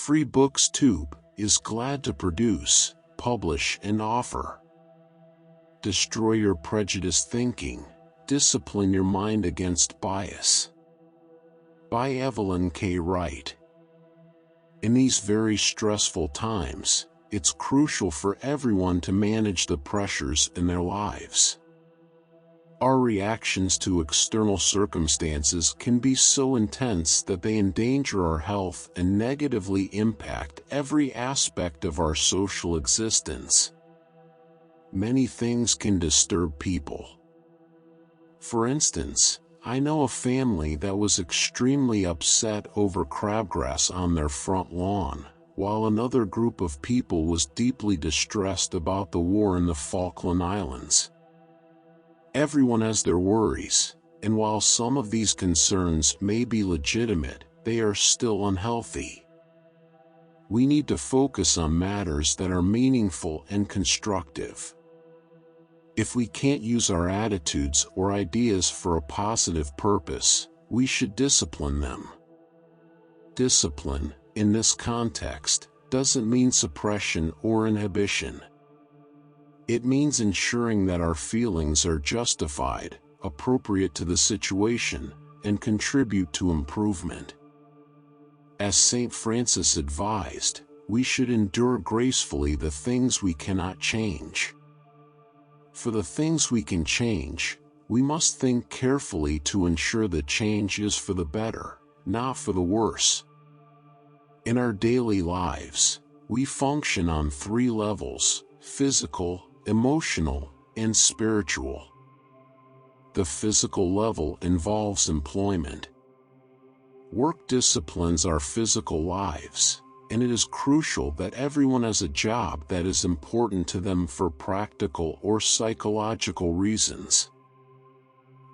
Free Books Tube is glad to produce, publish, and offer. Destroy Your Prejudiced Thinking, Discipline Your Mind Against Bias. By Evelyn Kay Wright. In these very stressful times, it's crucial for everyone to manage the pressures in their lives. Our reactions to external circumstances can be so intense that they endanger our health and negatively impact every aspect of our social existence. Many things can disturb people. For instance, I know a family that was extremely upset over crabgrass on their front lawn, while another group of people was deeply distressed about the war in the Falkland Islands. Everyone has their worries, and while some of these concerns may be legitimate, they are still unhealthy. We need to focus on matters that are meaningful and constructive. If we can't use our attitudes or ideas for a positive purpose, we should discipline them. Discipline, in this context, doesn't mean suppression or inhibition. It means ensuring that our feelings are justified, appropriate to the situation, and contribute to improvement. As St. Francis advised, we should endure gracefully the things we cannot change. For the things we can change, we must think carefully to ensure the change is for the better, not for the worse. In our daily lives, we function on three levels: physical, emotional, and spiritual. The physical level involves employment. Work disciplines our physical lives, and it is crucial that everyone has a job that is important to them for practical or psychological reasons.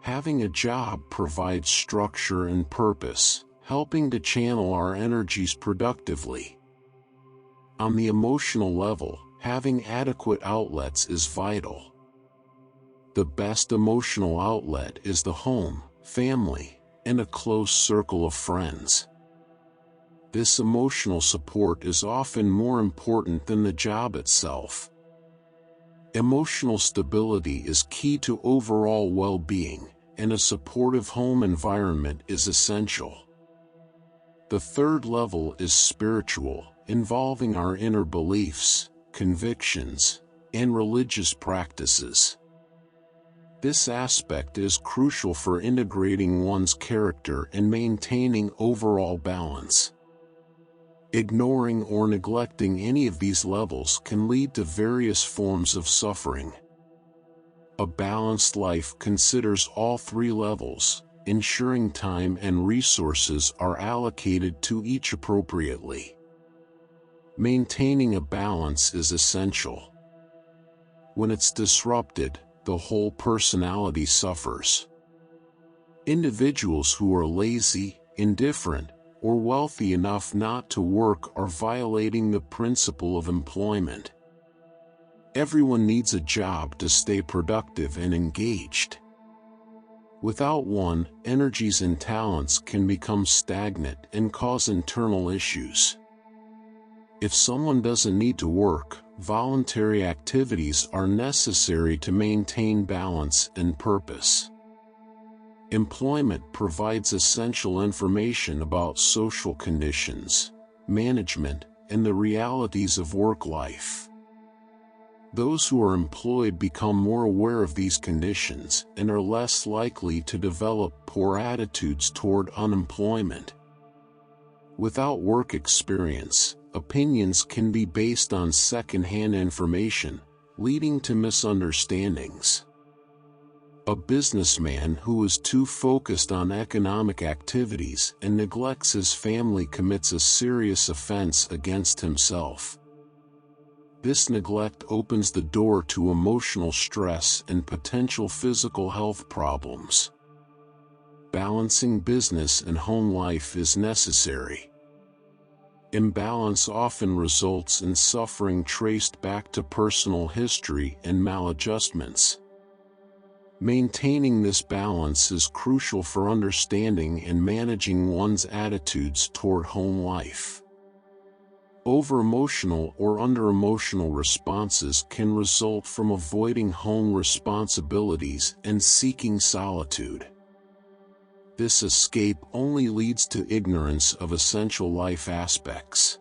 Having a job provides structure and purpose, helping to channel our energies productively. On the emotional level, having adequate outlets is vital. The best emotional outlet is the home, family, and a close circle of friends. This emotional support is often more important than the job itself. Emotional stability is key to overall well-being, and a supportive home environment is essential. The third level is spiritual, involving our inner beliefs, convictions, and religious practices. This aspect is crucial for integrating one's character and maintaining overall balance. Ignoring or neglecting any of these levels can lead to various forms of suffering. A balanced life considers all three levels, ensuring time and resources are allocated to each appropriately. Maintaining a balance is essential. When it's disrupted, the whole personality suffers. Individuals who are lazy, indifferent, or wealthy enough not to work are violating the principle of employment. Everyone needs a job to stay productive and engaged. Without one, energies and talents can become stagnant and cause internal issues. If someone doesn't need to work, voluntary activities are necessary to maintain balance and purpose. Employment provides essential information about social conditions, management, and the realities of work life. Those who are employed become more aware of these conditions and are less likely to develop poor attitudes toward unemployment. Without work experience, opinions can be based on second-hand information, leading to misunderstandings. A businessman who is too focused on economic activities and neglects his family commits a serious offense against himself. This neglect opens the door to emotional stress and potential physical health problems. Balancing business and home life is necessary. Imbalance often results in suffering traced back to personal history and maladjustments. Maintaining this balance is crucial for understanding and managing one's attitudes toward home life. Over-emotional or under-emotional responses can result from avoiding home responsibilities and seeking solitude. This escape only leads to ignorance of essential life aspects.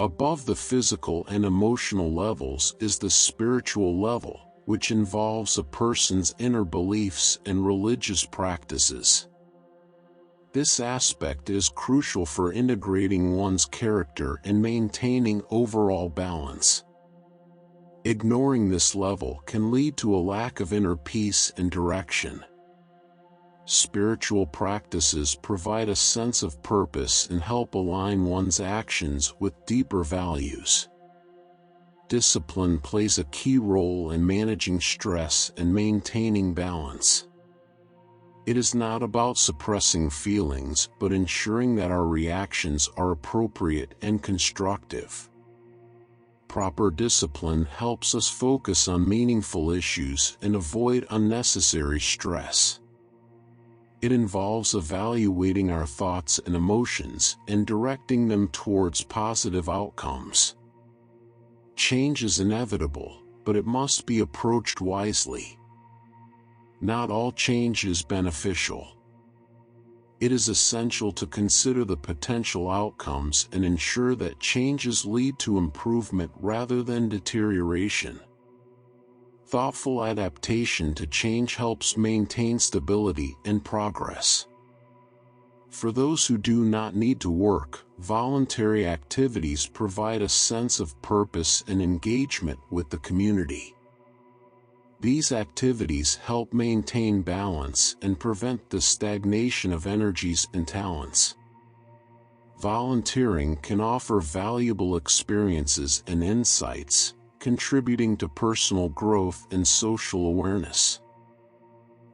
Above the physical and emotional levels is the spiritual level, which involves a person's inner beliefs and religious practices. This aspect is crucial for integrating one's character and maintaining overall balance. Ignoring this level can lead to a lack of inner peace and direction. Spiritual practices provide a sense of purpose and help align one's actions with deeper values. Discipline plays a key role in managing stress and maintaining balance. It is not about suppressing feelings, but ensuring that our reactions are appropriate and constructive. Proper discipline helps us focus on meaningful issues and avoid unnecessary stress. It involves evaluating our thoughts and emotions and directing them towards positive outcomes. Change is inevitable, but it must be approached wisely. Not all change is beneficial. It is essential to consider the potential outcomes and ensure that changes lead to improvement rather than deterioration. Thoughtful adaptation to change helps maintain stability and progress. For those who do not need to work, voluntary activities provide a sense of purpose and engagement with the community. These activities help maintain balance and prevent the stagnation of energies and talents. Volunteering can offer valuable experiences and insights, contributing to personal growth and social awareness.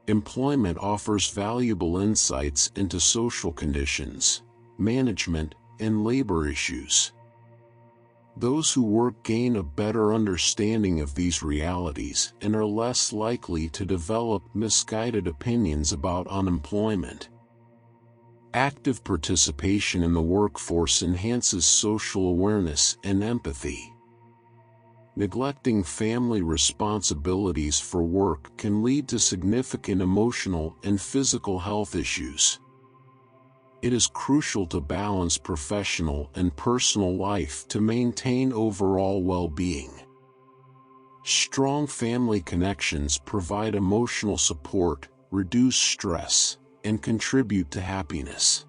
Employment offers valuable insights into social conditions, management, and labor issues. Those who work gain a better understanding of these realities and are less likely to develop misguided opinions about unemployment. Active participation in the workforce enhances social awareness and empathy. Neglecting family responsibilities for work can lead to significant emotional and physical health issues. It is crucial to balance professional and personal life to maintain overall well-being. Strong family connections provide emotional support, reduce stress, and contribute to happiness.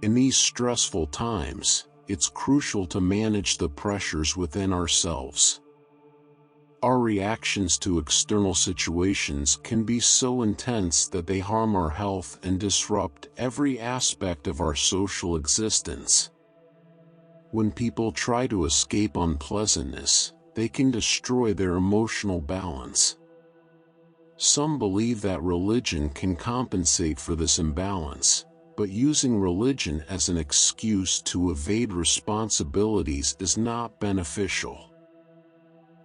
In these stressful times, it's crucial to manage the pressures within ourselves. Our reactions to external situations can be so intense that they harm our health and disrupt every aspect of our social existence. When people try to escape unpleasantness, they can destroy their emotional balance. Some believe that religion can compensate for this imbalance, but using religion as an excuse to evade responsibilities is not beneficial.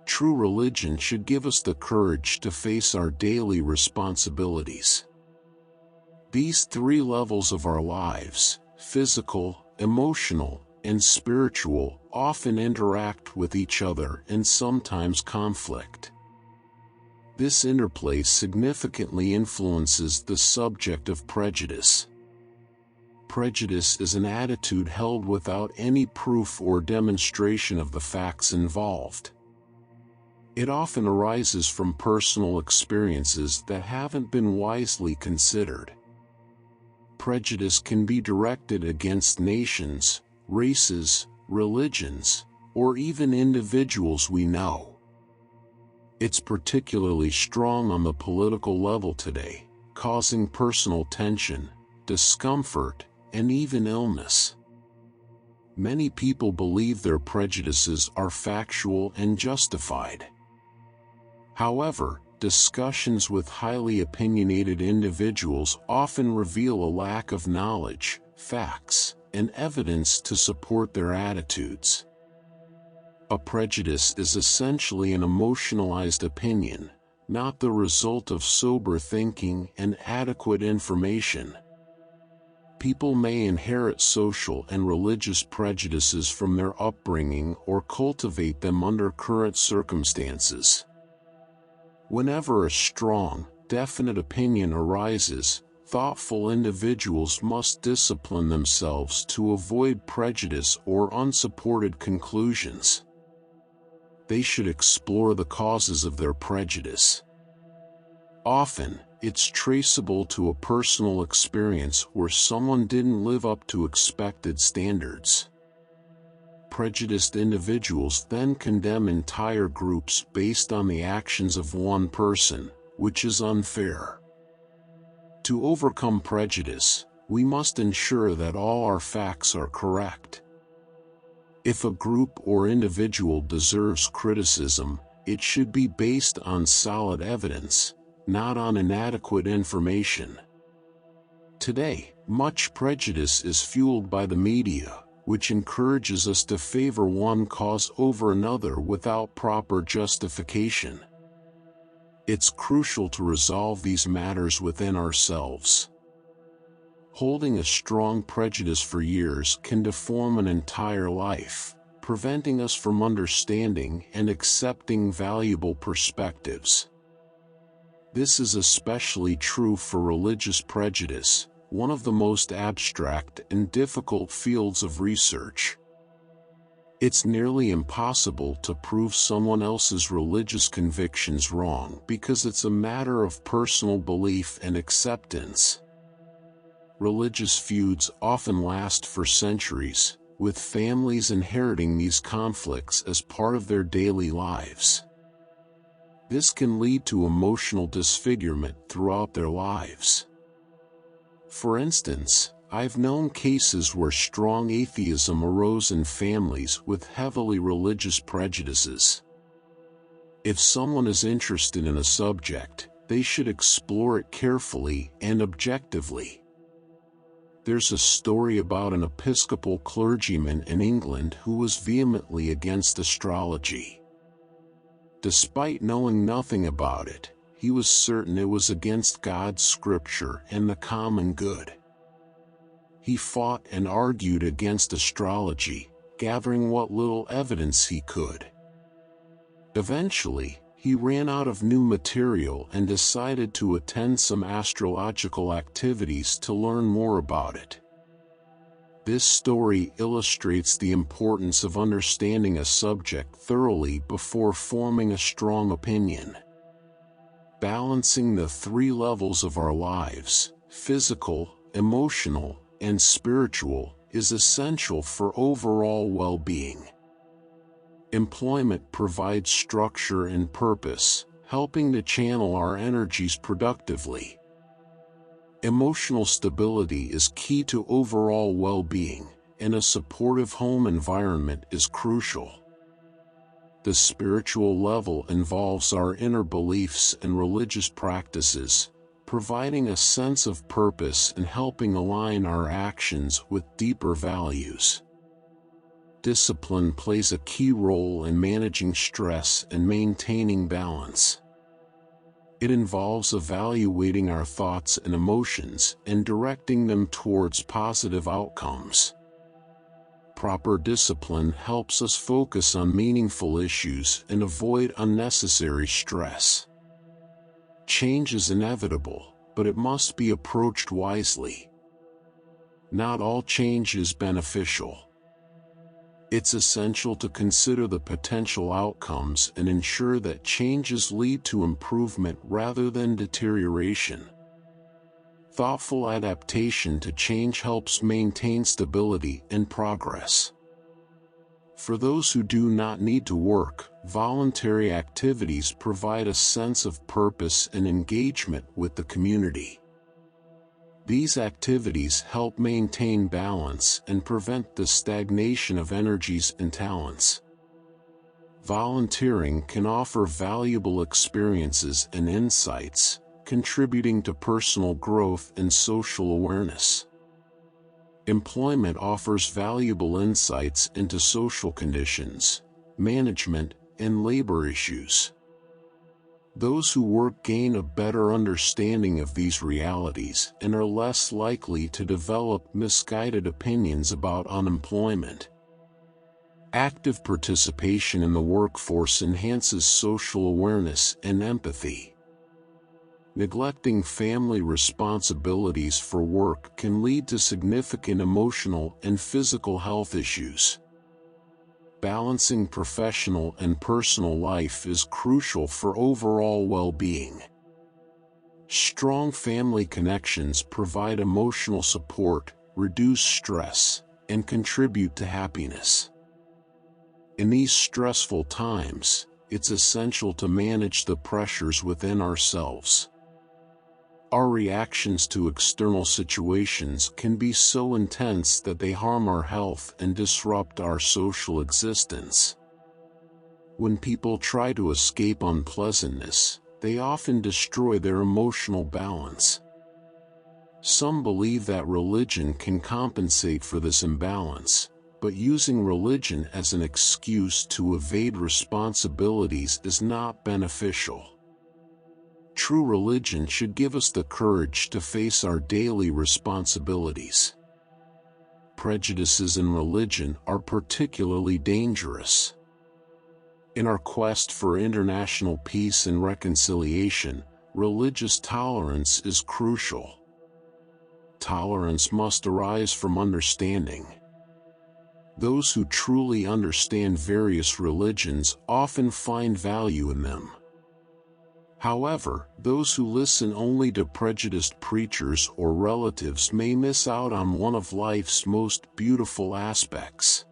True religion should give us the courage to face our daily responsibilities. These three levels of our lives, physical, emotional, and spiritual, often interact with each other and sometimes conflict. This interplay significantly influences the subject of prejudice. Prejudice is an attitude held without any proof or demonstration of the facts involved. It often arises from personal experiences that haven't been wisely considered. Prejudice can be directed against nations, races, religions, or even individuals we know. It's particularly strong on the political level today, causing personal tension, discomfort, and even illness. Many people believe their prejudices are factual and justified. However, discussions with highly opinionated individuals often reveal a lack of knowledge, facts, and evidence to support their attitudes. A prejudice is essentially an emotionalized opinion, not the result of sober thinking and adequate information. People may inherit social and religious prejudices from their upbringing or cultivate them under current circumstances. Whenever a strong, definite opinion arises, thoughtful individuals must discipline themselves to avoid prejudice or unsupported conclusions. They should explore the causes of their prejudice. Often, it's traceable to a personal experience where someone didn't live up to expected standards. Prejudiced individuals then condemn entire groups based on the actions of one person, which is unfair. To overcome prejudice, we must ensure that all our facts are correct. If a group or individual deserves criticism, it should be based on solid evidence, not on inadequate information. Today, much prejudice is fueled by the media, which encourages us to favor one cause over another without proper justification. It's crucial to resolve these matters within ourselves. Holding a strong prejudice for years can deform an entire life, preventing us from understanding and accepting valuable perspectives. This is especially true for religious prejudice, one of the most abstract and difficult fields of research. It's nearly impossible to prove someone else's religious convictions wrong because it's a matter of personal belief and acceptance. Religious feuds often last for centuries, with families inheriting these conflicts as part of their daily lives. This can lead to emotional disfigurement throughout their lives. For instance, I've known cases where strong atheism arose in families with heavily religious prejudices. If someone is interested in a subject, they should explore it carefully and objectively. There's a story about an Episcopal clergyman in England who was vehemently against astrology. Despite knowing nothing about it, he was certain it was against God's scripture and the common good. He fought and argued against astrology, gathering what little evidence he could. Eventually, he ran out of new material and decided to attend some astrological activities to learn more about it. This story illustrates the importance of understanding a subject thoroughly before forming a strong opinion. Balancing the three levels of our lives, physical, emotional, and spiritual, is essential for overall well-being. Employment provides structure and purpose, helping to channel our energies productively. Emotional stability is key to overall well-being, and a supportive home environment is crucial. The spiritual level involves our inner beliefs and religious practices, providing a sense of purpose and helping align our actions with deeper values. Discipline plays a key role in managing stress and maintaining balance. It involves evaluating our thoughts and emotions and directing them towards positive outcomes. Proper discipline helps us focus on meaningful issues and avoid unnecessary stress. Change is inevitable, but it must be approached wisely. Not all change is beneficial. It's essential to consider the potential outcomes and ensure that changes lead to improvement rather than deterioration. Thoughtful adaptation to change helps maintain stability and progress. For those who do not need to work, voluntary activities provide a sense of purpose and engagement with the community. These activities help maintain balance and prevent the stagnation of energies and talents. Volunteering can offer valuable experiences and insights, contributing to personal growth and social awareness. Employment offers valuable insights into social conditions, management, and labor issues. Those who work gain a better understanding of these realities and are less likely to develop misguided opinions about unemployment. Active participation in the workforce enhances social awareness and empathy. Neglecting family responsibilities for work can lead to significant emotional and physical health issues. Balancing professional and personal life is crucial for overall well-being. Strong family connections provide emotional support, reduce stress, and contribute to happiness. In these stressful times, it's essential to manage the pressures within ourselves. Our reactions to external situations can be so intense that they harm our health and disrupt our social existence. When people try to escape unpleasantness, they often destroy their emotional balance. Some believe that religion can compensate for this imbalance, but using religion as an excuse to evade responsibilities is not beneficial. True religion should give us the courage to face our daily responsibilities. Prejudices in religion are particularly dangerous. In our quest for international peace and reconciliation, religious tolerance is crucial. Tolerance must arise from understanding. Those who truly understand various religions often find value in them. However, those who listen only to prejudiced preachers or relatives may miss out on one of life's most beautiful aspects.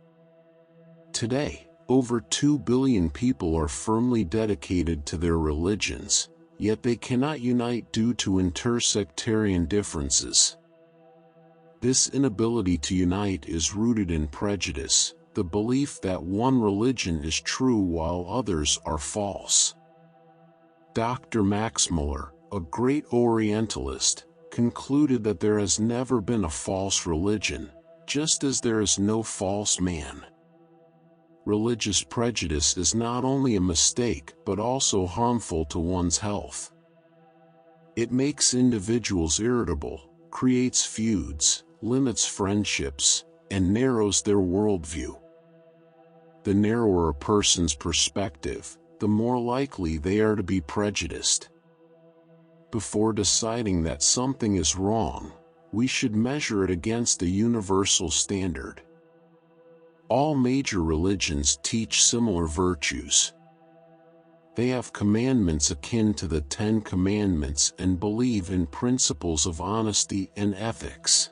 Today, over 2 billion people are firmly dedicated to their religions, yet they cannot unite due to intersectarian differences. This inability to unite is rooted in prejudice, the belief that one religion is true while others are false. Dr. Max Muller, a great Orientalist, concluded that there has never been a false religion, just as there is no false man. Religious prejudice is not only a mistake but also harmful to one's health. It makes individuals irritable, creates feuds, limits friendships, and narrows their worldview. The narrower a person's perspective, the more likely they are to be prejudiced. Before deciding that something is wrong, we should measure it against a universal standard. All major religions teach similar virtues. They have commandments akin to the 10 Commandments and believe in principles of honesty and ethics.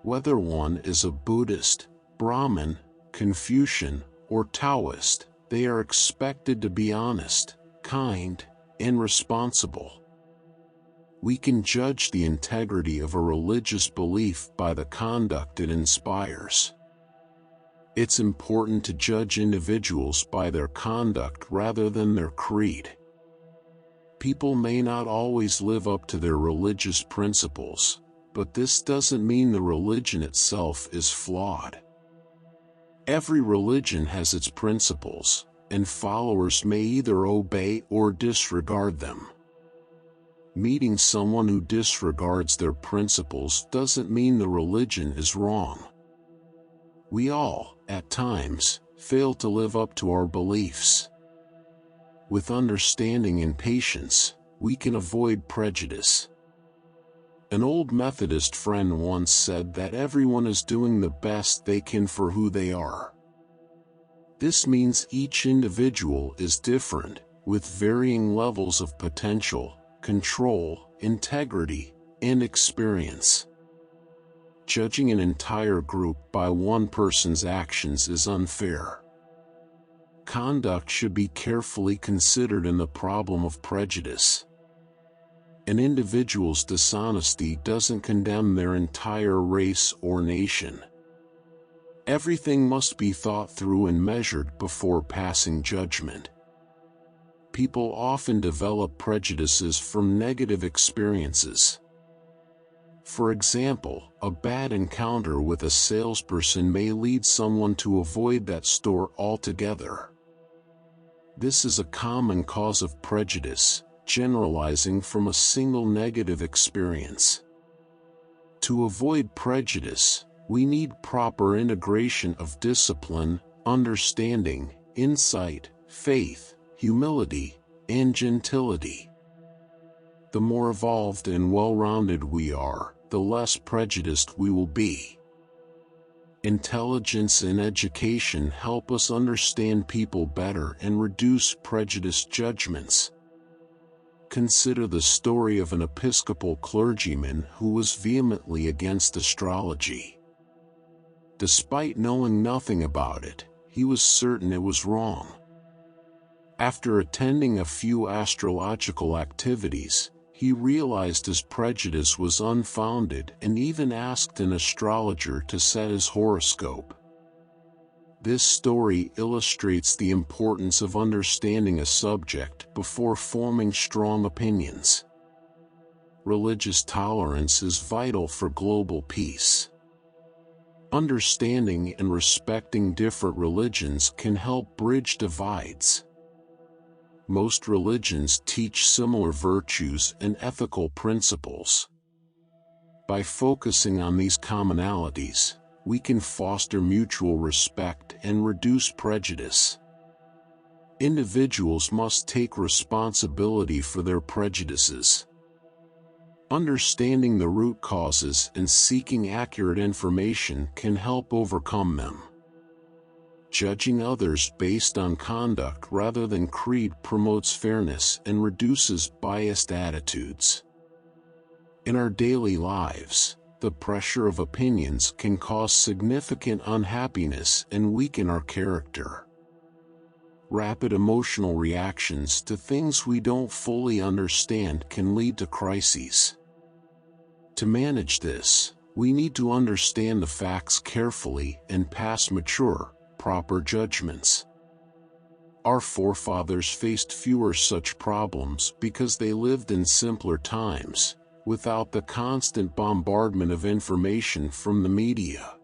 Whether one is a Buddhist, Brahmin, Confucian, or Taoist, they are expected to be honest, kind, and responsible. We can judge the integrity of a religious belief by the conduct it inspires. It's important to judge individuals by their conduct rather than their creed. People may not always live up to their religious principles, but this doesn't mean the religion itself is flawed. Every religion has its principles, and followers may either obey or disregard them. Meeting someone who disregards their principles doesn't mean the religion is wrong. We all, at times, fail to live up to our beliefs. With understanding and patience, we can avoid prejudice. An old Methodist friend once said that everyone is doing the best they can for who they are. This means each individual is different, with varying levels of potential, control, integrity, and experience. Judging an entire group by one person's actions is unfair. Conduct should be carefully considered in the problem of prejudice. An individual's dishonesty doesn't condemn their entire race or nation. Everything must be thought through and measured before passing judgment. People often develop prejudices from negative experiences. For example, a bad encounter with a salesperson may lead someone to avoid that store altogether. This is a common cause of prejudice, generalizing from a single negative experience. To avoid prejudice, we need proper integration of discipline, understanding, insight, faith, humility, and gentility. The more evolved and well-rounded we are, the less prejudiced we will be. Intelligence and education help us understand people better and reduce prejudiced judgments. Consider the story of an Episcopal clergyman who was vehemently against astrology. Despite knowing nothing about it, he was certain it was wrong. After attending a few astrological activities, he realized his prejudice was unfounded and even asked an astrologer to set his horoscope. This story illustrates the importance of understanding a subject before forming strong opinions. Religious tolerance is vital for global peace. Understanding and respecting different religions can help bridge divides. Most religions teach similar virtues and ethical principles. By focusing on these commonalities, we can foster mutual respect and reduce prejudice. Individuals must take responsibility for their prejudices. Understanding the root causes and seeking accurate information can help overcome them. Judging others based on conduct rather than creed promotes fairness and reduces biased attitudes. In our daily lives, the pressure of opinions can cause significant unhappiness and weaken our character. Rapid emotional reactions to things we don't fully understand can lead to crises. To manage this, we need to understand the facts carefully and pass mature, proper judgments. Our forefathers faced fewer such problems because they lived in simpler times, without the constant bombardment of information from the media.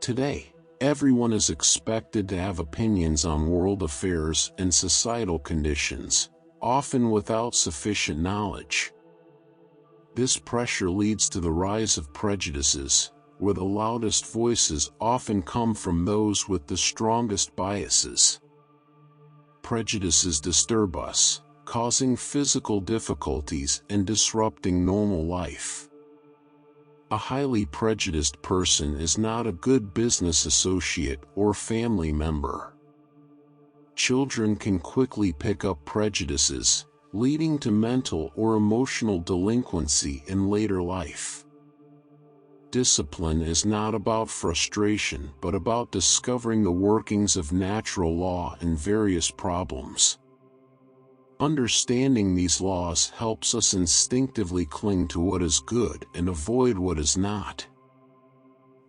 Today, everyone is expected to have opinions on world affairs and societal conditions, often without sufficient knowledge. This pressure leads to the rise of prejudices, where the loudest voices often come from those with the strongest biases. Prejudices disturb us, causing physical difficulties and disrupting normal life. A highly prejudiced person is not a good business associate or family member. Children can quickly pick up prejudices, leading to mental or emotional delinquency in later life. Discipline is not about frustration but about discovering the workings of natural law and various problems. Understanding these laws helps us instinctively cling to what is good and avoid what is not.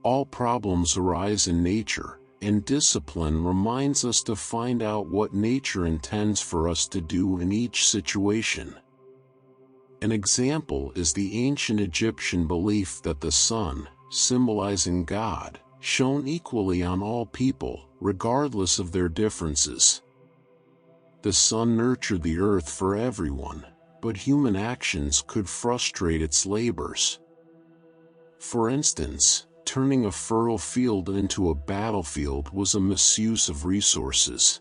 All problems arise in nature, and discipline reminds us to find out what nature intends for us to do in each situation. An example is the ancient Egyptian belief that the sun, symbolizing God, shone equally on all people, regardless of their differences. The sun nurtured the earth for everyone, but human actions could frustrate its labors. For instance, turning a fertile field into a battlefield was a misuse of resources.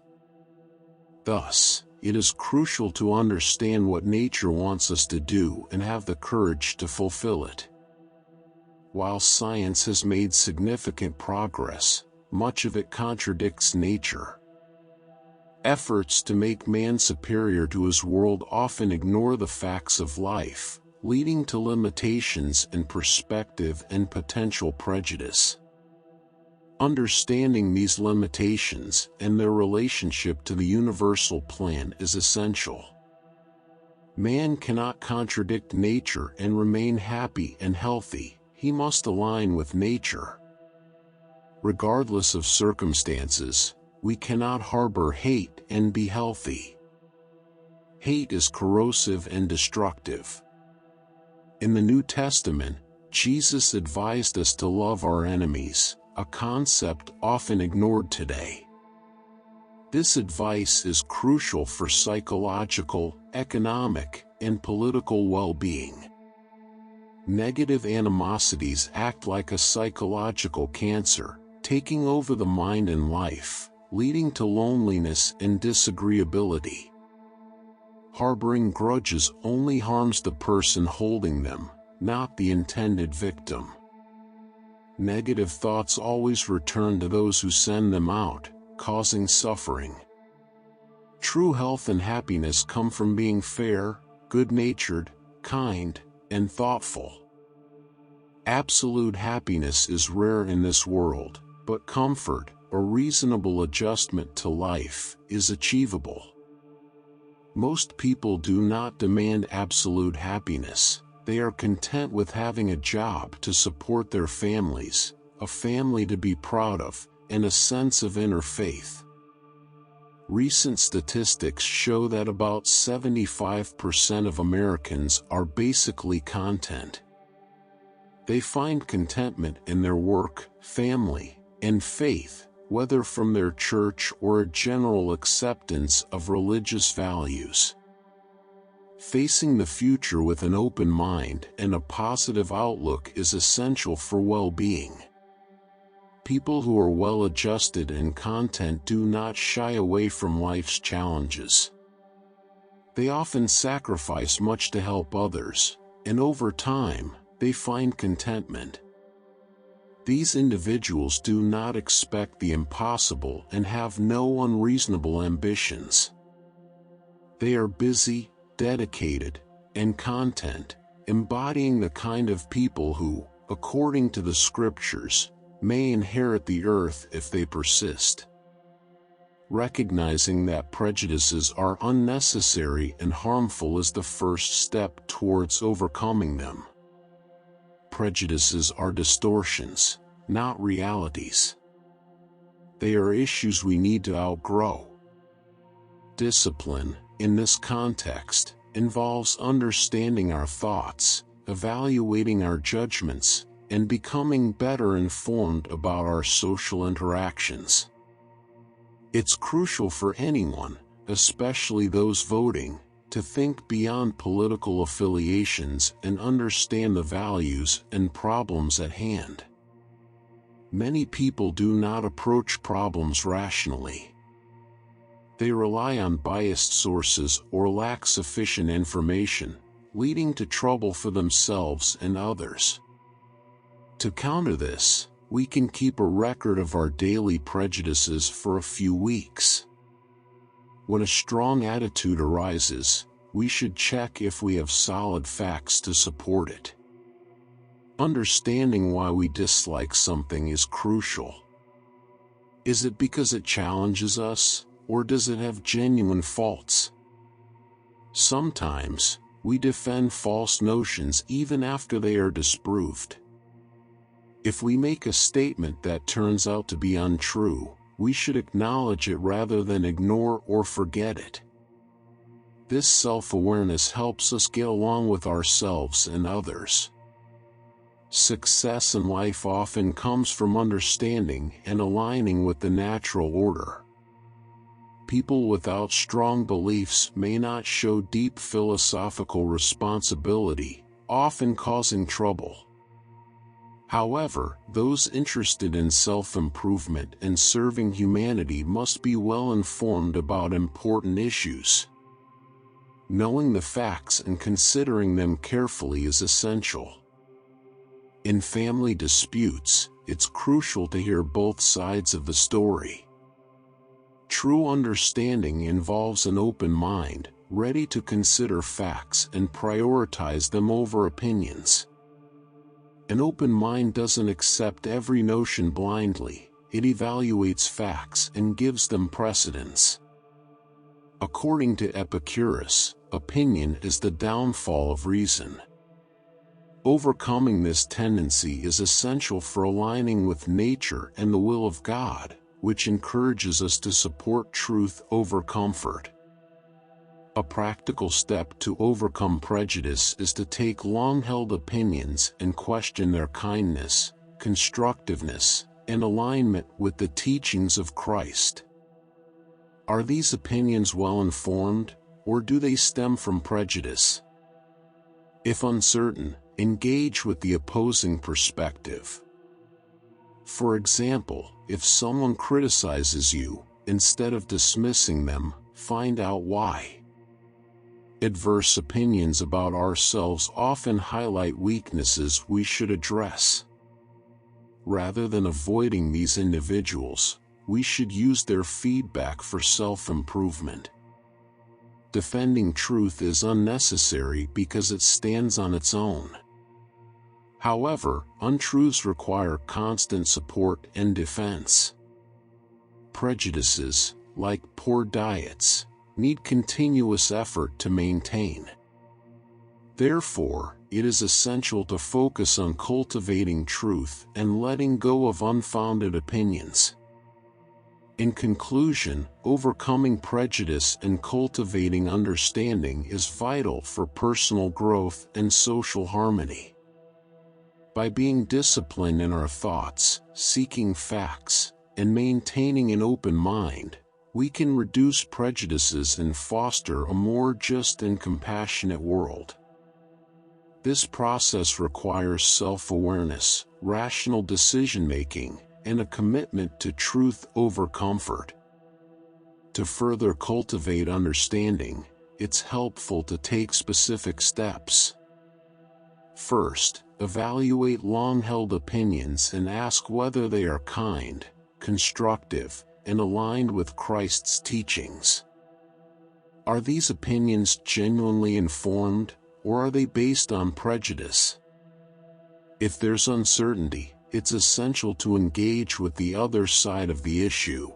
Thus, it is crucial to understand what nature wants us to do and have the courage to fulfill it. While science has made significant progress, much of it contradicts nature. Efforts to make man superior to his world often ignore the facts of life, leading to limitations in perspective and potential prejudice. Understanding these limitations and their relationship to the universal plan is essential. Man cannot contradict nature and remain happy and healthy. He must align with nature. Regardless of circumstances, we cannot harbor hate and be healthy. Hate is corrosive and destructive. In the New Testament, Jesus advised us to love our enemies, a concept often ignored today. This advice is crucial for psychological, economic, and political well-being. Negative animosities act like a psychological cancer, taking over the mind and life, leading to loneliness and disagreeability. Harboring grudges only harms the person holding them, not the intended victim. Negative thoughts always return to those who send them out, causing suffering. True health and happiness come from being fair, good-natured, kind, and thoughtful. Absolute happiness is rare in this world, but comfort, or reasonable adjustment to life, is achievable. Most people do not demand absolute happiness. They are content with having a job to support their families, a family to be proud of, and a sense of inner faith. Recent statistics show that about 75% of Americans are basically content. They find contentment in their work, family, and faith, whether from their church or a general acceptance of religious values. Facing the future with an open mind and a positive outlook is essential for well-being. People who are well-adjusted and content do not shy away from life's challenges. They often sacrifice much to help others, and over time, they find contentment. These individuals do not expect the impossible and have no unreasonable ambitions. They are busy, dedicated, and content, embodying the kind of people who, according to the scriptures, may inherit the earth if they persist. Recognizing that prejudices are unnecessary and harmful is the first step towards overcoming them. Prejudices are distortions, not realities. They are issues we need to outgrow. Discipline, in this context, involves understanding our thoughts, evaluating our judgments, and becoming better informed about our social interactions. It's crucial for anyone, especially those voting, to think beyond political affiliations and understand the values and problems at hand. Many people do not approach problems rationally. They rely on biased sources or lack sufficient information, leading to trouble for themselves and others. To counter this, we can keep a record of our daily prejudices for a few weeks. When a strong attitude arises, we should check if we have solid facts to support it. Understanding why we dislike something is crucial. Is it because it challenges us, or does it have genuine faults? Sometimes, we defend false notions even after they are disproved. If we make a statement that turns out to be untrue, we should acknowledge it rather than ignore or forget it. This self-awareness helps us get along with ourselves and others. Success in life often comes from understanding and aligning with the natural order. People without strong beliefs may not show deep philosophical responsibility, often causing trouble. However, those interested in self-improvement and serving humanity must be well informed about important issues. Knowing the facts and considering them carefully is essential. In family disputes, it's crucial to hear both sides of the story. True understanding involves an open mind, ready to consider facts and prioritize them over opinions. An open mind doesn't accept every notion blindly, it evaluates facts and gives them precedence. According to Epicurus, opinion is the downfall of reason. Overcoming this tendency is essential for aligning with nature and the will of God, which encourages us to support truth over comfort. A practical step to overcome prejudice is to take long-held opinions and question their kindness, constructiveness, and alignment with the teachings of Christ. Are these opinions well-informed, or do they stem from prejudice? If uncertain, engage with the opposing perspective. For example, if someone criticizes you, instead of dismissing them, find out why. Adverse opinions about ourselves often highlight weaknesses we should address. Rather than avoiding these individuals, we should use their feedback for self-improvement. Defending truth is unnecessary because it stands on its own. However, untruths require constant support and defense. Prejudices, like poor diets, need continuous effort to maintain. Therefore, it is essential to focus on cultivating truth and letting go of unfounded opinions. In conclusion, overcoming prejudice and cultivating understanding is vital for personal growth and social harmony. By being disciplined in our thoughts, seeking facts, and maintaining an open mind, we can reduce prejudices and foster a more just and compassionate world. This process requires self-awareness, rational decision-making, and a commitment to truth over comfort. To further cultivate understanding, it's helpful to take specific steps. First, evaluate long-held opinions and ask whether they are kind, constructive, and aligned with Christ's teachings. Are these opinions genuinely informed, or are they based on prejudice? If there's uncertainty, it's essential to engage with the other side of the issue.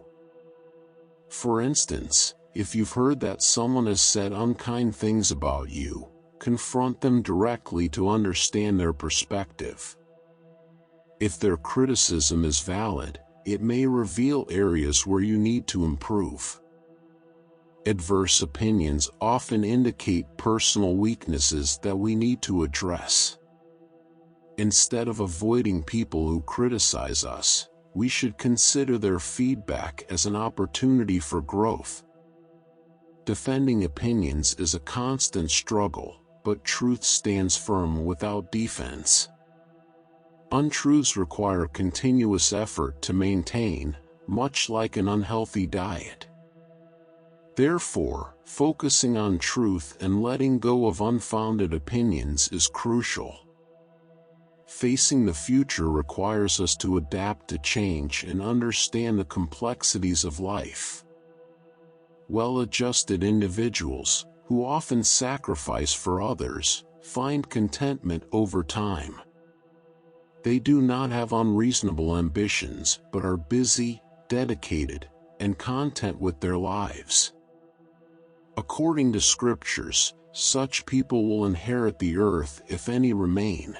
For instance, if you've heard that someone has said unkind things about you, confront them directly to understand their perspective. If their criticism is valid, it may reveal areas where you need to improve. Adverse opinions often indicate personal weaknesses that we need to address. Instead of avoiding people who criticize us, we should consider their feedback as an opportunity for growth. Defending opinions is a constant struggle, but truth stands firm without defense. Untruths require continuous effort to maintain, much like an unhealthy diet. Therefore, focusing on truth and letting go of unfounded opinions is crucial. Facing the future requires us to adapt to change and understand the complexities of life. Well-adjusted individuals, who often sacrifice for others, find contentment over time. They do not have unreasonable ambitions, but are busy, dedicated, and content with their lives. According to scriptures, such people will inherit the earth if any remain.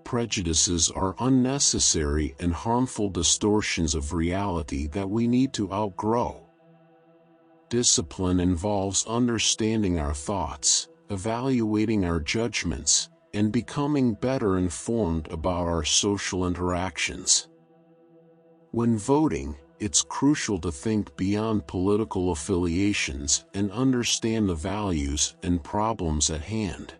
Prejudices are unnecessary and harmful distortions of reality that we need to outgrow. Discipline involves understanding our thoughts, evaluating our judgments, and becoming better informed about our social interactions. When voting, it's crucial to think beyond political affiliations and understand the values and problems at hand.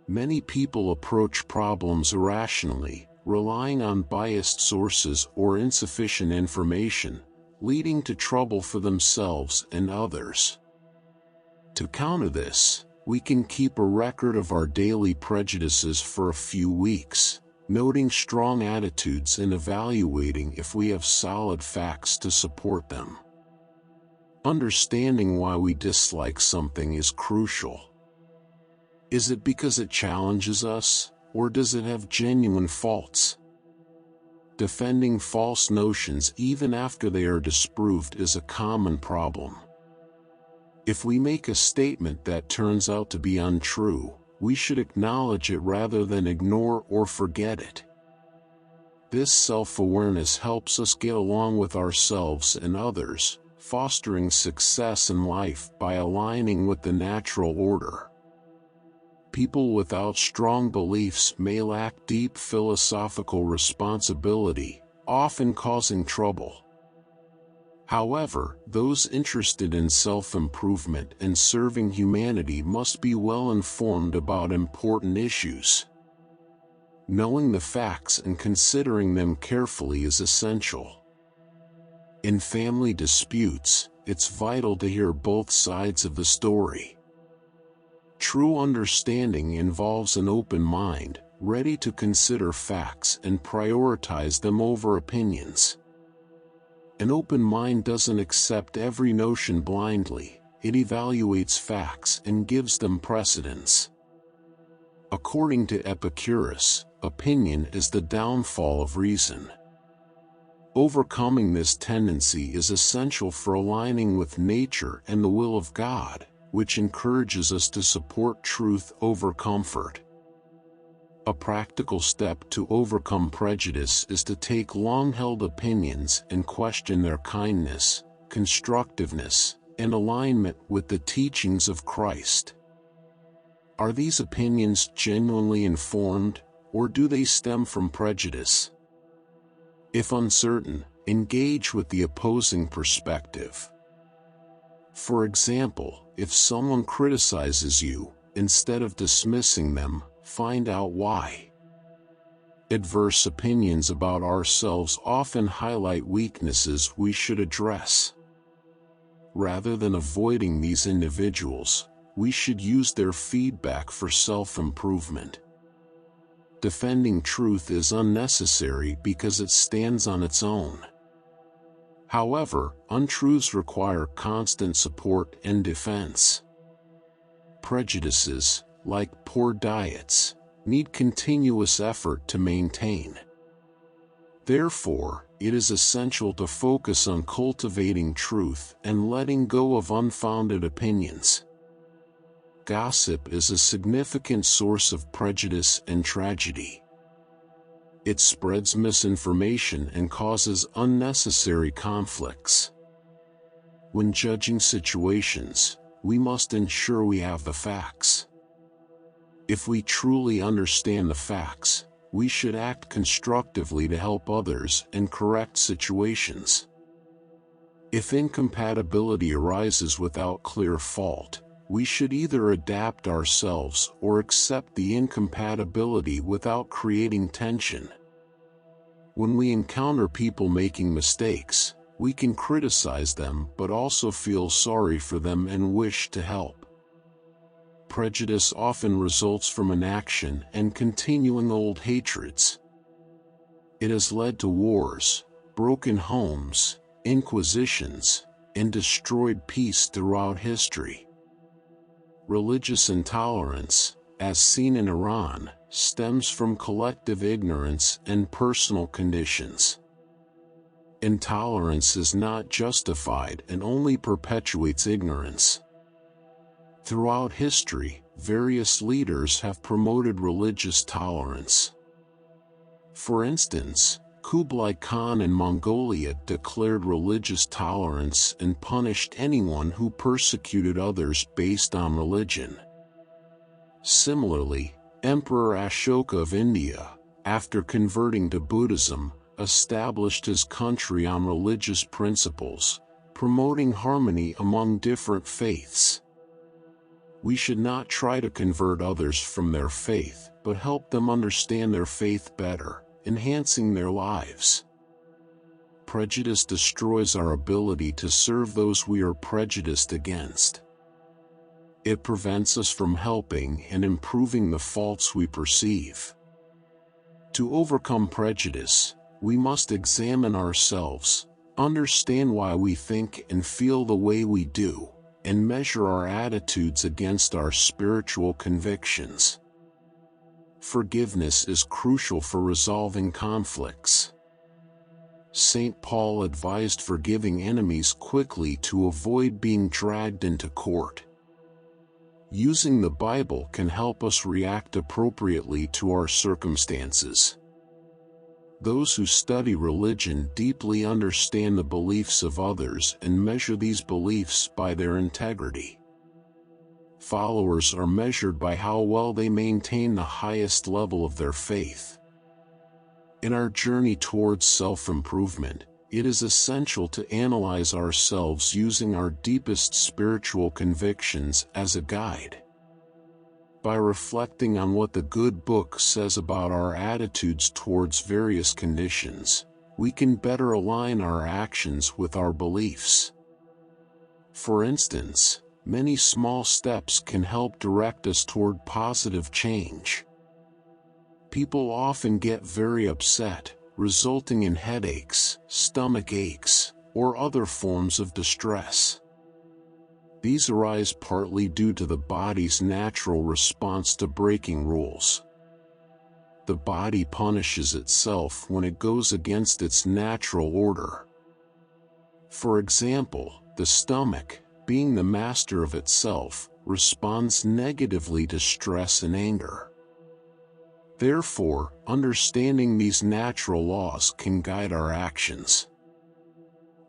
Many people approach problems irrationally, relying on biased sources or insufficient information, leading to trouble for themselves and others. To counter this, we can keep a record of our daily prejudices for a few weeks, noting strong attitudes and evaluating if we have solid facts to support them. Understanding why we dislike something is crucial. Is it because it challenges us, or does it have genuine faults? Defending false notions even after they are disproved is a common problem. If we make a statement that turns out to be untrue, we should acknowledge it rather than ignore or forget it. This self-awareness helps us get along with ourselves and others, fostering success in life by aligning with the natural order. People without strong beliefs may lack deep philosophical responsibility, often causing trouble. However, those interested in self-improvement and serving humanity must be well informed about important issues. Knowing the facts and considering them carefully is essential. In family disputes, it's vital to hear both sides of the story. True understanding involves an open mind, ready to consider facts and prioritize them over opinions. An open mind doesn't accept every notion blindly, it evaluates facts and gives them precedence. According to Epicurus, opinion is the downfall of reason. Overcoming this tendency is essential for aligning with nature and the will of God, which encourages us to support truth over comfort. A practical step to overcome prejudice is to take long-held opinions and question their kindness, constructiveness, and alignment with the teachings of Christ. Are these opinions genuinely informed, or do they stem from prejudice? If uncertain, engage with the opposing perspective. For example, if someone criticizes you, instead of dismissing them, find out why. Adverse opinions about ourselves often highlight weaknesses we should address. Rather than avoiding these individuals, we should use their feedback for self-improvement. Defending truth is unnecessary because it stands on its own. However, untruths require constant support and defense. Prejudices, like poor diets, need continuous effort to maintain. Therefore, it is essential to focus on cultivating truth and letting go of unfounded opinions. Gossip is a significant source of prejudice and tragedy. It spreads misinformation and causes unnecessary conflicts. When judging situations, we must ensure we have the facts. If we truly understand the facts, we should act constructively to help others and correct situations. If incompatibility arises without clear fault, we should either adapt ourselves or accept the incompatibility without creating tension. When we encounter people making mistakes, we can criticize them but also feel sorry for them and wish to help. Prejudice often results from inaction and continuing old hatreds. It has led to wars, broken homes, inquisitions, and destroyed peace throughout history. Religious intolerance, as seen in Iran, stems from collective ignorance and personal conditions. Intolerance is not justified and only perpetuates ignorance. Throughout history, various leaders have promoted religious tolerance. For instance, Kublai Khan in Mongolia declared religious tolerance and punished anyone who persecuted others based on religion. Similarly, Emperor Ashoka of India, after converting to Buddhism, established his country on religious principles, promoting harmony among different faiths. We should not try to convert others from their faith, but help them understand their faith better, enhancing their lives. Prejudice destroys our ability to serve those we are prejudiced against. It prevents us from helping and improving the faults we perceive. To overcome prejudice, we must examine ourselves, understand why we think and feel the way we do, and measure our attitudes against our spiritual convictions. Forgiveness is crucial for resolving conflicts. St. Paul advised forgiving enemies quickly to avoid being dragged into court. Using the Bible can help us react appropriately to our circumstances. Those who study religion deeply understand the beliefs of others and measure these beliefs by their integrity. Followers are measured by how well they maintain the highest level of their faith. In our journey towards self-improvement, it is essential to analyze ourselves using our deepest spiritual convictions as a guide. By reflecting on what the good book says about our attitudes towards various conditions, we can better align our actions with our beliefs. For instance, many small steps can help direct us toward positive change. People often get very upset, resulting in headaches, stomach aches, or other forms of distress. These arise partly due to the body's natural response to breaking rules. The body punishes itself when it goes against its natural order. For example, the stomach, being the master of itself, responds negatively to stress and anger. Therefore, understanding these natural laws can guide our actions.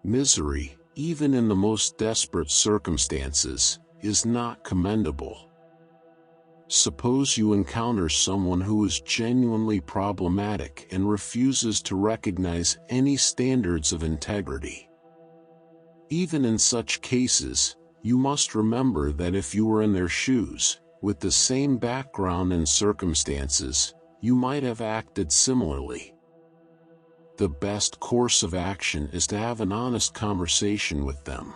Misery, even in the most desperate circumstances, is not commendable. Suppose you encounter someone who is genuinely problematic and refuses to recognize any standards of integrity. Even in such cases, you must remember that if you were in their shoes, with the same background and circumstances, you might have acted similarly. The best course of action is to have an honest conversation with them.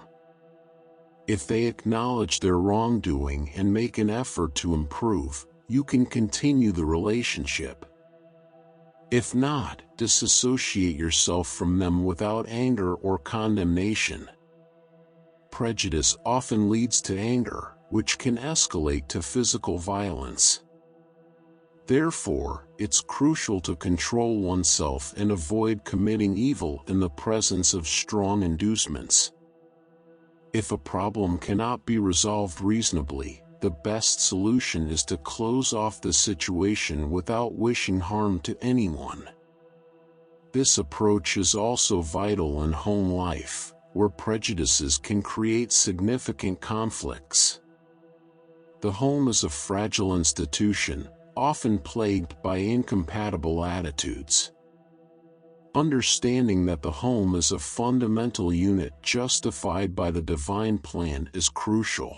If they acknowledge their wrongdoing and make an effort to improve, you can continue the relationship. If not, disassociate yourself from them without anger or condemnation. Prejudice often leads to anger, which can escalate to physical violence. Therefore, it's crucial to control oneself and avoid committing evil in the presence of strong inducements. If a problem cannot be resolved reasonably, the best solution is to close off the situation without wishing harm to anyone. This approach is also vital in home life, where prejudices can create significant conflicts. The home is a fragile institution, often plagued by incompatible attitudes. Understanding that the home is a fundamental unit justified by the divine plan is crucial.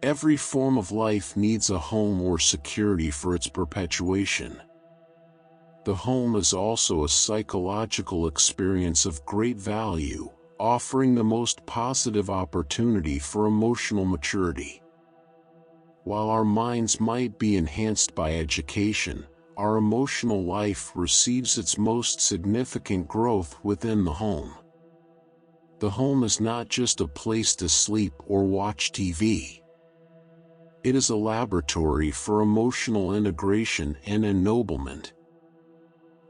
Every form of life needs a home or security for its perpetuation. The home is also a psychological experience of great value, offering the most positive opportunity for emotional maturity. While our minds might be enhanced by education, our emotional life receives its most significant growth within the home. The home is not just a place to sleep or watch TV. It is a laboratory for emotional integration and ennoblement.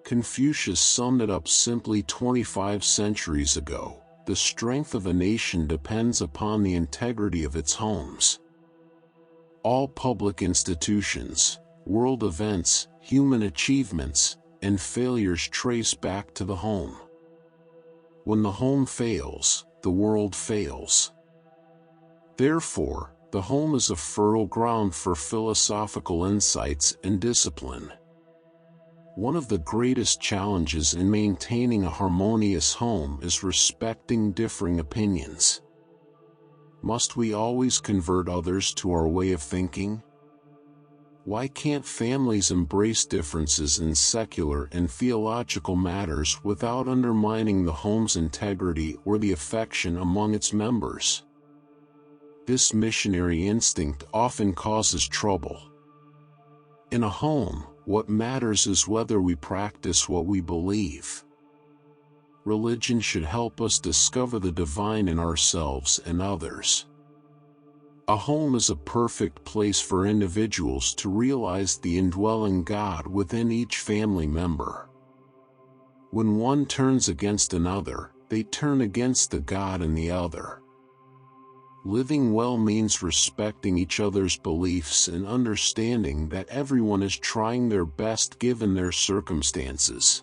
Confucius summed it up simply 25 centuries ago: the strength of a nation depends upon the integrity of its homes. All public institutions, world events, human achievements, and failures trace back to the home. When the home fails, the world fails. Therefore, the home is a fertile ground for philosophical insights and discipline. One of the greatest challenges in maintaining a harmonious home is respecting differing opinions. Must we always convert others to our way of thinking? Why can't families embrace differences in secular and theological matters without undermining the home's integrity or the affection among its members? This missionary instinct often causes trouble. In a home, what matters is whether we practice what we believe. Religion should help us discover the divine in ourselves and others. A home is a perfect place for individuals to realize the indwelling God within each family member. When one turns against another, they turn against the God in the other. Living well means respecting each other's beliefs and understanding that everyone is trying their best given their circumstances.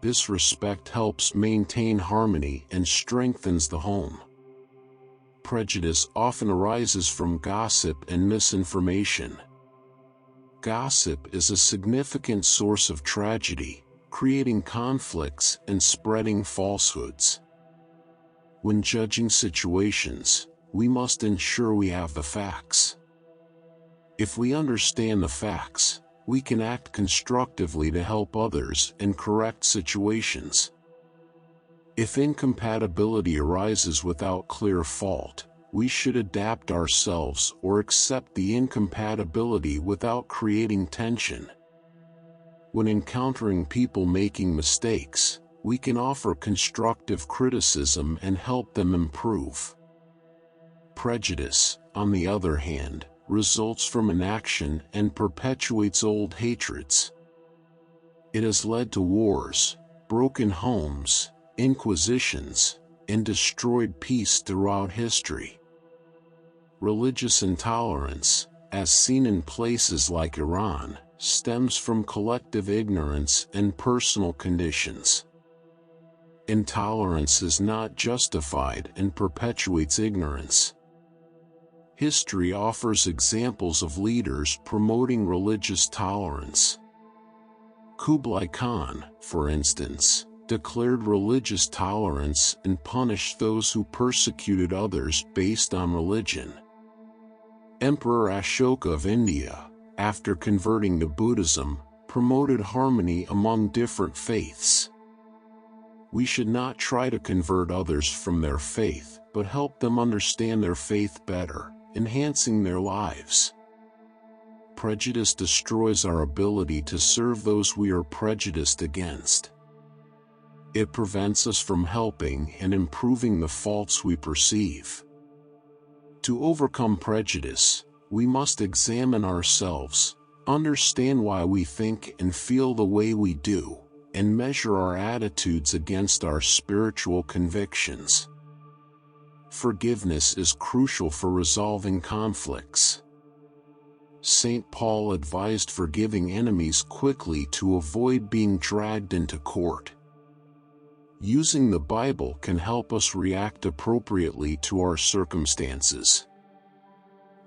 This respect helps maintain harmony and strengthens the home. Prejudice often arises from gossip and misinformation. Gossip is a significant source of tragedy, creating conflicts and spreading falsehoods. When judging situations, we must ensure we have the facts. If we understand the facts, we can act constructively to help others and correct situations. If incompatibility arises without clear fault, we should adapt ourselves or accept the incompatibility without creating tension. When encountering people making mistakes, we can offer constructive criticism and help them improve. Prejudice, on the other hand, results from inaction and perpetuates old hatreds. It has led to wars, broken homes, inquisitions, and destroyed peace throughout history. Religious intolerance, as seen in places like Iran, stems from collective ignorance and personal conditions. Intolerance is not justified and perpetuates ignorance. History offers examples of leaders promoting religious tolerance. Kublai Khan, for instance, declared religious tolerance and punished those who persecuted others based on religion. Emperor Ashoka of India, after converting to Buddhism, promoted harmony among different faiths. We should not try to convert others from their faith, but help them understand their faith better, enhancing their lives. Prejudice destroys our ability to serve those we are prejudiced against. It prevents us from helping and improving the faults we perceive. To overcome prejudice, we must examine ourselves, understand why we think and feel the way we do, and measure our attitudes against our spiritual convictions. Forgiveness is crucial for resolving conflicts. St. Paul advised forgiving enemies quickly to avoid being dragged into court. Using the Bible can help us react appropriately to our circumstances.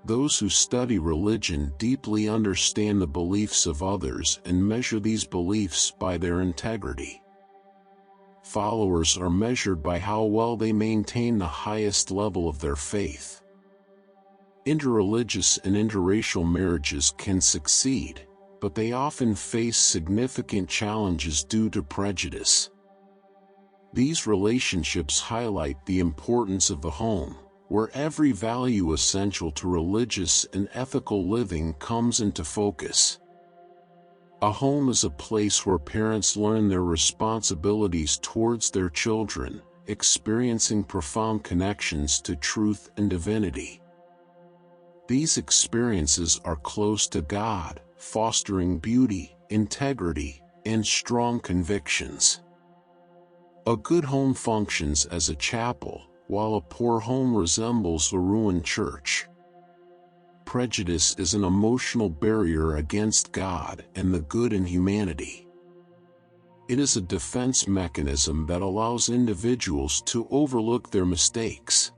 Those who study religion deeply understand the beliefs of others and measure these beliefs by their integrity. Followers are measured by how well they maintain the highest level of their faith. Interreligious and interracial marriages can succeed, but they often face significant challenges due to prejudice. These relationships highlight the importance of the home, where every value essential to religious and ethical living comes into focus. A home is a place where parents learn their responsibilities towards their children, experiencing profound connections to truth and divinity. These experiences are close to God, fostering beauty, integrity, and strong convictions. A good home functions as a chapel, while a poor home resembles a ruined church. Prejudice is an emotional barrier against God and the good in humanity. It is a defense mechanism that allows individuals to overlook their mistakes.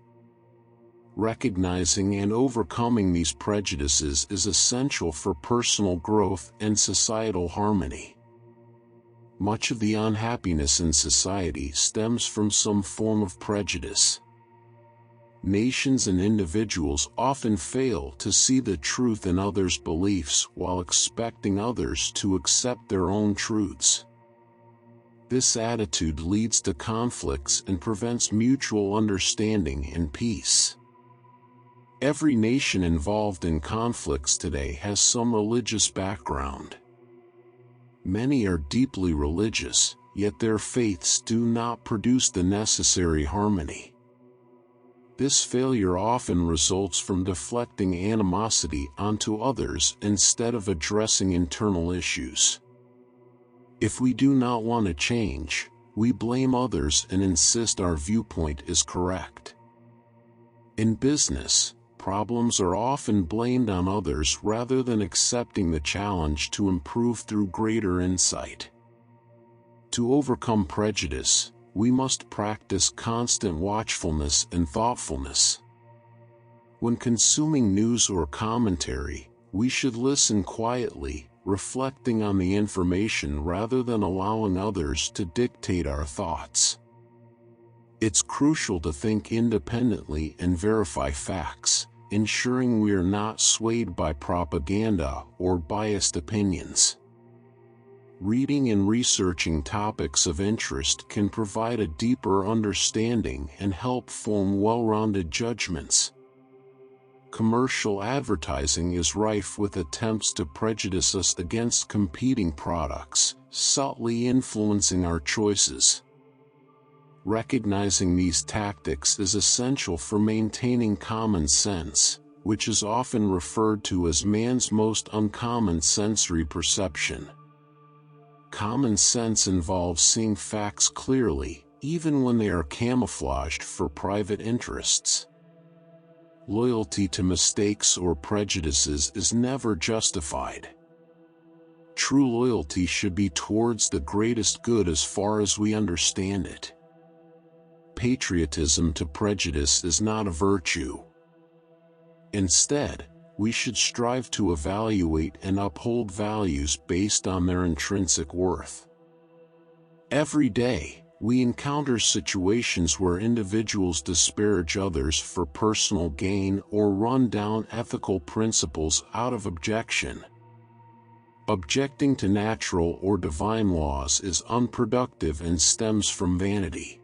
Recognizing and overcoming these prejudices is essential for personal growth and societal harmony. Much of the unhappiness in society stems from some form of prejudice. Nations and individuals often fail to see the truth in others' beliefs while expecting others to accept their own truths. This attitude leads to conflicts and prevents mutual understanding and peace. Every nation involved in conflicts today has some religious background. Many are deeply religious, yet their faiths do not produce the necessary harmony. This failure often results from deflecting animosity onto others instead of addressing internal issues. If we do not want to change, we blame others and insist our viewpoint is correct. In business, problems are often blamed on others rather than accepting the challenge to improve through greater insight. To overcome prejudice, we must practice constant watchfulness and thoughtfulness. When consuming news or commentary, we should listen quietly, reflecting on the information rather than allowing others to dictate our thoughts. It's crucial to think independently and verify facts, ensuring we are not swayed by propaganda or biased opinions. Reading and researching topics of interest can provide a deeper understanding and help form well-rounded judgments. Commercial advertising is rife with attempts to prejudice us against competing products, subtly influencing our choices. Recognizing these tactics is essential for maintaining common sense, which is often referred to as man's most uncommon sensory perception. Common sense involves seeing facts clearly, even when they are camouflaged for private interests. Loyalty to mistakes or prejudices is never justified. True loyalty should be towards the greatest good as far as we understand it. Patriotism to prejudice is not a virtue. Instead, we should strive to evaluate and uphold values based on their intrinsic worth. Every day, we encounter situations where individuals disparage others for personal gain or run down ethical principles out of objection. Objecting to natural or divine laws is unproductive and stems from vanity.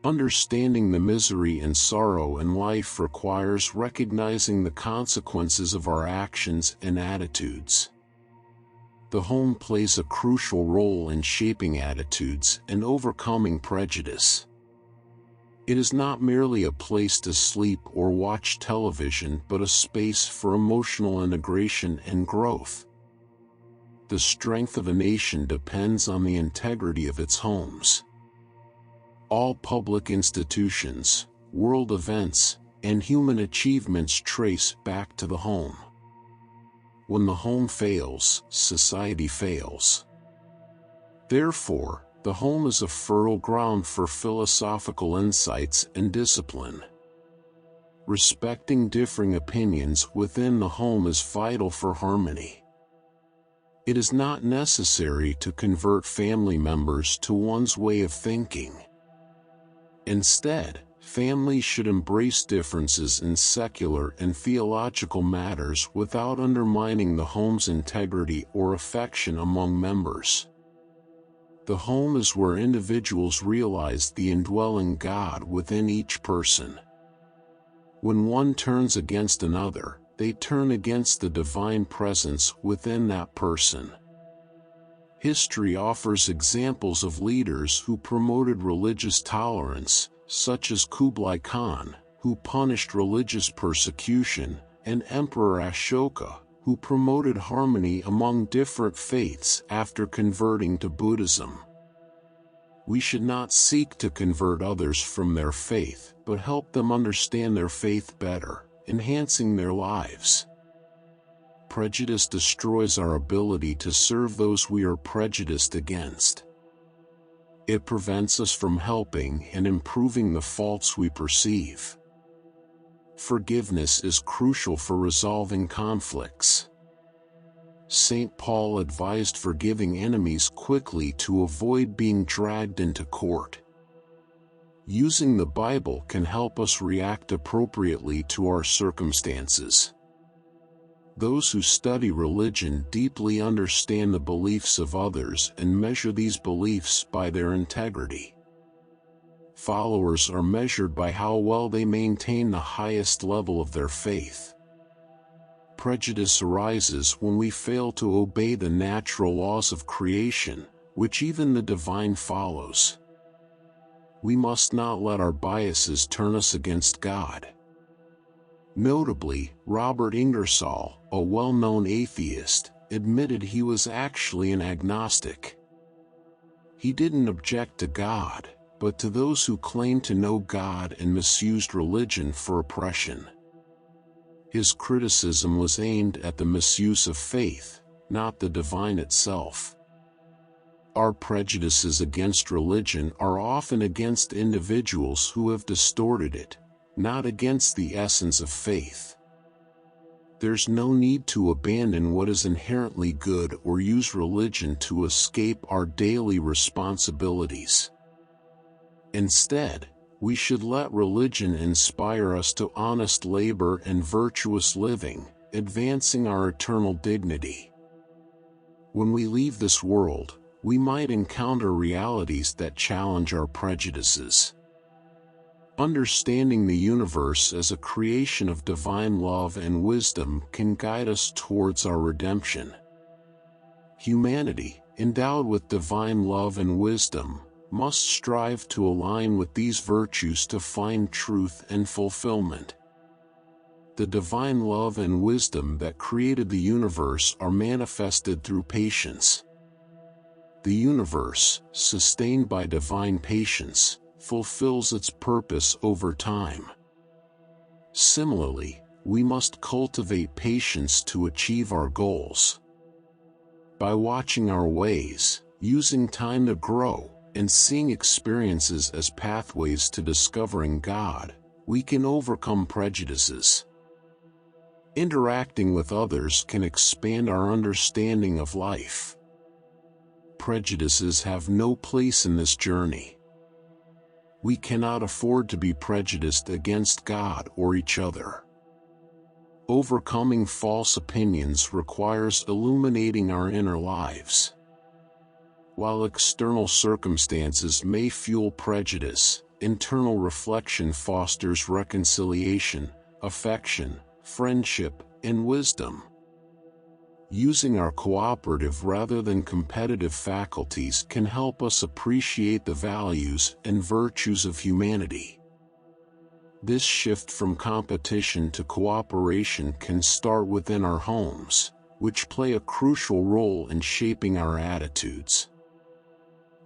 Understanding the misery and sorrow in life requires recognizing the consequences of our actions and attitudes. The home plays a crucial role in shaping attitudes and overcoming prejudice. It is not merely a place to sleep or watch television, but a space for emotional integration and growth. The strength of a nation depends on the integrity of its homes. All public institutions, world events, and human achievements trace back to the home. When the home fails, society fails. Therefore, the home is a fertile ground for philosophical insights and discipline. Respecting differing opinions within the home is vital for harmony. It is not necessary to convert family members to one's way of thinking. Instead, families should embrace differences in secular and theological matters without undermining the home's integrity or affection among members. The home is where individuals realize the indwelling God within each person. When one turns against another, they turn against the divine presence within that person. History offers examples of leaders who promoted religious tolerance, such as Kublai Khan, who punished religious persecution, and Emperor Ashoka, who promoted harmony among different faiths after converting to Buddhism. We should not seek to convert others from their faith, but help them understand their faith better, enhancing their lives. Prejudice destroys our ability to serve those we are prejudiced against. It prevents us from helping and improving the faults we perceive. Forgiveness is crucial for resolving conflicts. St. Paul advised forgiving enemies quickly to avoid being dragged into court. Using the Bible can help us react appropriately to our circumstances. Those who study religion deeply understand the beliefs of others and measure these beliefs by their integrity. Followers are measured by how well they maintain the highest level of their faith. Prejudice arises when we fail to obey the natural laws of creation, which even the divine follows. We must not let our biases turn us against God. Notably, Robert Ingersoll, a well-known atheist, admitted he was actually an agnostic. He didn't object to God, but to those who claimed to know God and misused religion for oppression. His criticism was aimed at the misuse of faith, not the divine itself. Our prejudices against religion are often against individuals who have distorted it, not against the essence of faith. there's no need to abandon what is inherently good or use religion to escape our daily responsibilities. Instead, we should let religion inspire us to honest labor and virtuous living, advancing our eternal dignity. When we leave this world, we might encounter realities that challenge our prejudices. Understanding the universe as a creation of divine love and wisdom can guide us towards our redemption. Humanity, endowed with divine love and wisdom, must strive to align with these virtues to find truth and fulfillment. The divine love and wisdom that created the universe are manifested through patience. The universe, sustained by divine patience, fulfills its purpose over time. Similarly, we must cultivate patience to achieve our goals. By watching our ways, using time to grow, and seeing experiences as pathways to discovering God, we can overcome prejudices. Interacting with others can expand our understanding of life. Prejudices have no place in this journey. We cannot afford to be prejudiced against God or each other. Overcoming false opinions requires illuminating our inner lives. While external circumstances may fuel prejudice, internal reflection fosters reconciliation, affection, friendship, and wisdom. Using our cooperative rather than competitive faculties can help us appreciate the values and virtues of humanity. This shift from competition to cooperation can start within our homes, which play a crucial role in shaping our attitudes.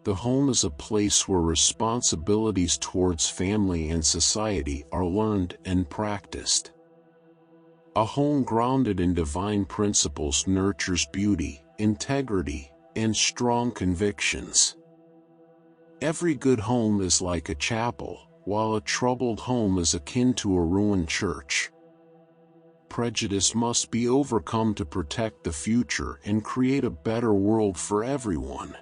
The home is a place where responsibilities towards family and society are learned and practiced. A home grounded in divine principles nurtures beauty, integrity, and strong convictions. Every good home is like a chapel, while a troubled home is akin to a ruined church. Prejudice must be overcome to protect the future and create a better world for everyone.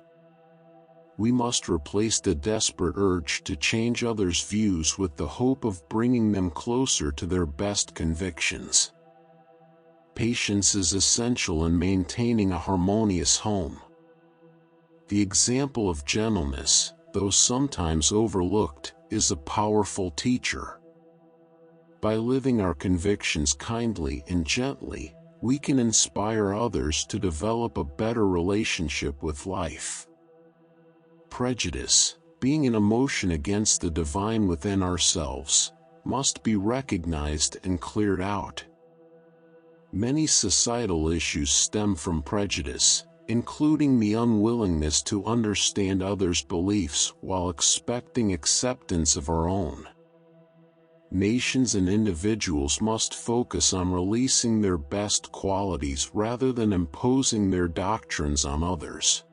We must replace the desperate urge to change others' views with the hope of bringing them closer to their best convictions. Patience is essential in maintaining a harmonious home. The example of gentleness, though sometimes overlooked, is a powerful teacher. By living our convictions kindly and gently, we can inspire others to develop a better relationship with life. Prejudice, being an emotion against the divine within ourselves, must be recognized and cleared out. Many societal issues stem from prejudice, including the unwillingness to understand others' beliefs while expecting acceptance of our own. Nations and individuals must focus on releasing their best qualities rather than imposing their doctrines on others.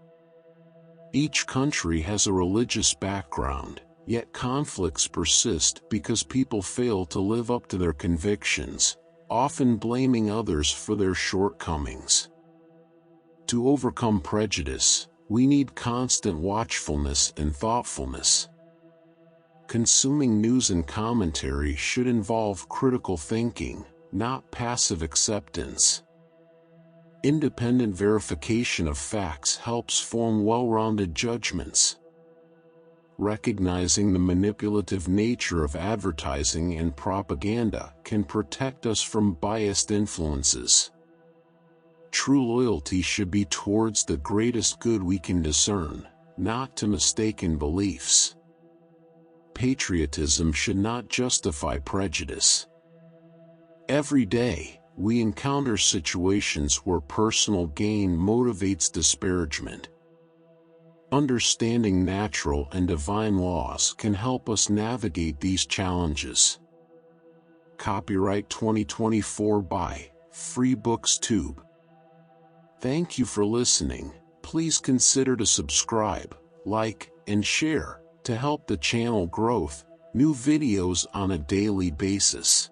Each country has a religious background, yet conflicts persist because people fail to live up to their convictions, often blaming others for their shortcomings. To overcome prejudice, we need constant watchfulness and thoughtfulness. Consuming news and commentary should involve critical thinking, not passive acceptance. Independent verification of facts helps form well-rounded judgments. Recognizing the manipulative nature of advertising and propaganda can protect us from biased influences. True loyalty should be towards the greatest good we can discern, not to mistaken beliefs. Patriotism should not justify prejudice. Every day, we encounter situations where personal gain motivates disparagement. Understanding natural and divine laws can help us navigate these challenges. Copyright 2024 by Free Books Tube. Thank you for listening. Please consider to subscribe, like, and share to help the channel growth, new videos on a daily basis.